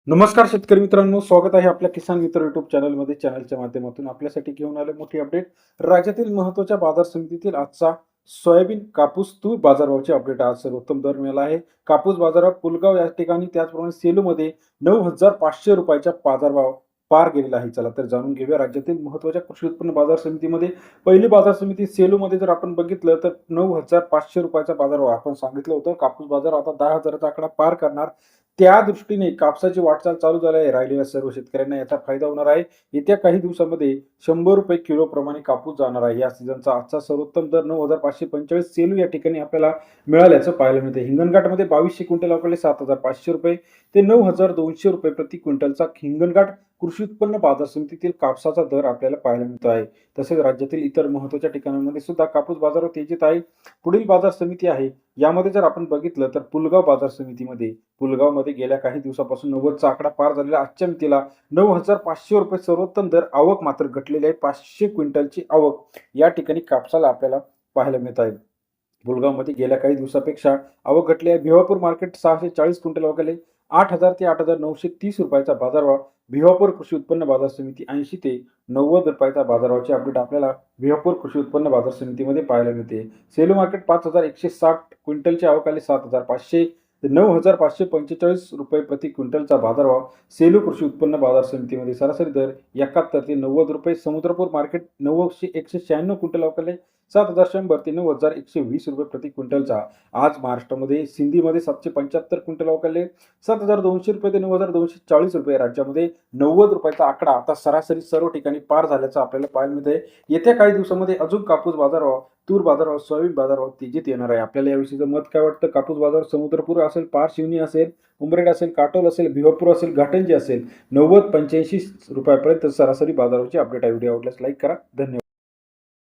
नमस्कार शेतकरी मित्रांनो, स्वागत आहे आपल्या किसान मित्र युट्यूब चॅनलमध्ये. चॅनलच्या माध्यमातून आपल्यासाठी घेऊन आले मोठी अपडेट. राज्यातील महत्त्वाच्या बाजार समितीतील आजचा सोयाबीन, कापूस, तूर बाजारभावाचे अपडेट. आज सर्वोत्तम दर मिळाला आहे. कापूस बाजारात पुलगाव या ठिकाणी, त्याचप्रमाणे सेलूमध्ये 9,500 रुपयाचा बाजारभाव पार गेलेला आहे. चला तर जाणून घेऊया राज्यातील महत्त्वाच्या कृषी उत्पन्न बाजार समितीमध्ये. पहिली बाजार समिती सेलूमध्ये जर आपण बघितलं तर 9,500 रुपयाचा बाजारभाव आपण सांगितलं होतं. कापूस बाजार आता 10,000चा आकडा पार करणार. त्या दृष्टीने कापसाची वाटचाल चालू झाली आहे. राहिलेल्या सर्व शेतकऱ्यांना याचा फायदा होणार आहे. येत्या काही दिवसामध्ये 100 रुपये किलो प्रमाणे कापूस जाणार आहे. या सीझनचा आजचा सर्वोत्तम दर 9,545 सेलू या ठिकाणी आपल्याला मिळाल्याचं पाहायला मिळते. हिंगणघाटमध्ये 2200 क्विंटल अवघडले 7,500 रुपये ते 9,200 रुपये प्रति क्विंटलचा हिंगणघाट कृषी उत्पन्न बाजार समितीतील कापसाचा दर आपल्याला पाहायला मिळत आहे. तसेच राज्यातील इतर महत्त्वाच्या ठिकाणांमध्ये सुद्धा कापूस बाजारात तेजीत आहे. पुढील बाजार समिती आहे, यामध्ये जर आपण बघितलं तर पुलगाव बाजार समितीमध्ये, पुलगावमध्ये गेल्या काही दिवसापासून 90चा आकडा पार झालेला. आजच्या मितीला 9,500 रुपये सर्वोत्तम दर. आवक मात्र घटलेली आहे. 500 क्विंटलची आवक या ठिकाणी कापसाला आपल्याला पाहायला मिळत आहे. पुलगावमध्ये गेल्या काही दिवसापेक्षा आवक घटली आहे. भिवापूर मार्केट 640 क्विंटल अवघडले 8,000 ते 8,930 रुपयाचा बाजारभाव. भिवापूर कृषी उत्पन्न बाजार समिती 80 ते 90 रुपयाचा बाजारभावाचे अपडेट आपल्याला भिवापूर कृषी उत्पन्न बाजार समितीमध्ये पाहायला मिळते. सेलू मार्केट 5,160 क्विंटलची आवक आली 7,500 ते 9,545 रुपये प्रति क्विंटलचा बाजारभाव. सेलू कृषी उत्पन्न बाजार समितीमध्ये सरासरी दर 71 ते 90 रुपये. समुद्रपूर मार्केट 196 क्विंटल अवघडले 7,100 ते 9,120 रुपये प्रति क्विंटलचा. आज महाराष्ट्रामध्ये सिंधीमध्ये 775 क्विंटल अवघडले 7,200 रुपये ते 9,240 रुपये. राज्यामध्ये 90 रुपयाचा आकडा आता सरासरी सर्व ठिकाणी पार झाल्याचं आपल्याला पाहायला मिळते. येत्या काही दिवसामध्ये अजून कापूस बाजारभाव, तूर बाजारभाव, सोयाबीन बाजारभाव तेजीत येणार आहे. आपल्याला याविषयीचं मत काय वाटतं? कापूस बाजार समुद्रपूर असेल, पार शिवनी असेल, उमरेड असेल, काटोल असेल, भिवापूर असेल, घाटंजी असेल, 90-85 रुपयापर्यंत सरासरी बाजाराची अपडेट आहे. व्हिडिओ आवडल्यास लाईक करा. धन्यवाद.